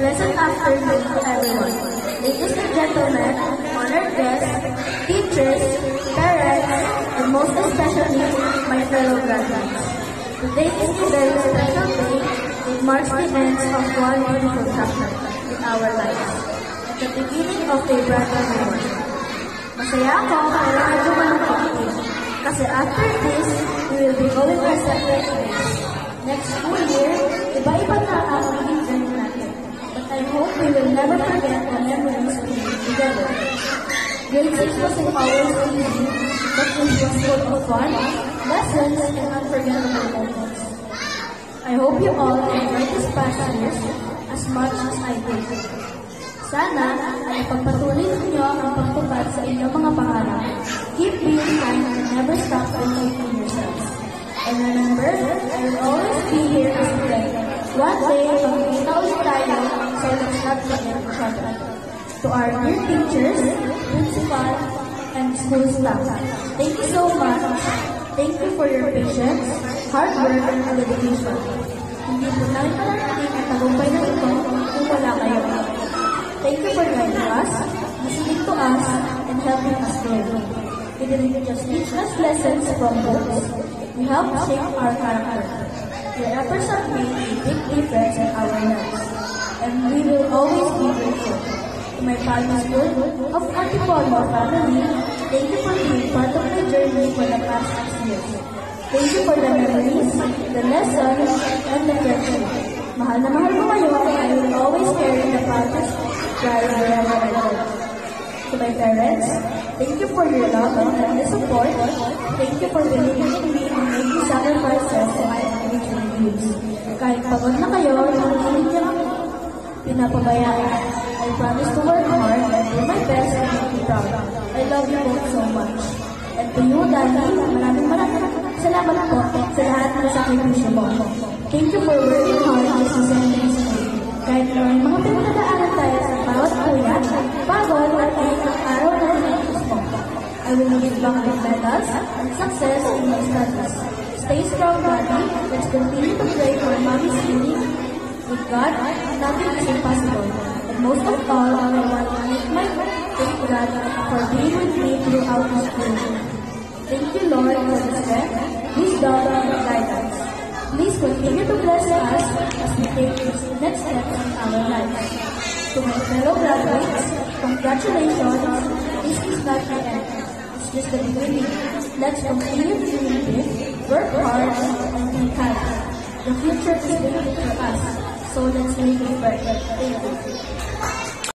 Pleasant afternoon to everyone. Ladies and gentlemen, honored guests, teachers, parents, and most especially my fellow graduates. Today is a very special day. It marks the end of one beautiful chapter in our lives. At the beginning of a brand new world. Masaya ako kailangan dumalong kasi after this, we will be going our separate ways. Next school year, iba-iba na ang magiging journey natin. But I hope we will never forget the memories we made together. Grade 6 wasn't always easy, but it was full of fun, lessons, and unforgettable moments. I hope you all enjoyed these past years as much as I did. Sana ay pagpatuloy ninyo ang pagtupad sa inyong mga pangarap. Keep being kind and never stop believing in yourselves. And remember, I will always be here as a friend. One day, magkikita ulit tayo, so let's not forget each other. To our dear teachers, principal, and school staff, thank you so much. Thank you for your patience, hard work, and dedication. Hindi po namin palarating ang tagumpay na ito kung wala kayo. Thank you for guiding us, listening to us, and helping us grow. You didn't just teach us lessons from books, you helped shape our character. Your efforts have made a big difference in our lives, and we will always be grateful. To my family school of Antipolo family, thank you for being part of my journey for the past 6 years. Thank you for the memories, the lessons, and the friendship. Mahal na mahal ko kayo, and I will always carry the proudest pride wherever I go. To my parents, thank you for your love and the support. Thank you for believing in me and making sacrifices to my future dreams. Kahit pagod na kayo, hindi niyo ako pinapabayaan. I promise to work hard and do my best to make you proud. I love you both so much. And to you, Daddy, maraming salamat po sa lahat ng sakripisyo mo. Thank you for working hard just to send me to school. Kahit may mga pinagdadaanan tayo sa bawat kuya, pagod at ang araw na pinagpus mo. I will give back with medals and success in my studies. Stay strong, Daddy. Let's continue to pray for Mommy's healing. With God, nothing is impossible. And most of all, I want to thank God for being with me throughout the school. Thank you, Lord, for the strength, wisdom, and guidance. Please continue to bless us as we take this next step in our lives. To my fellow graduates, congratulations. This is not the end. It's just the beginning. Let's continue to live, work hard, and be kind. The future is waiting for us, so let's make it better. Thank you.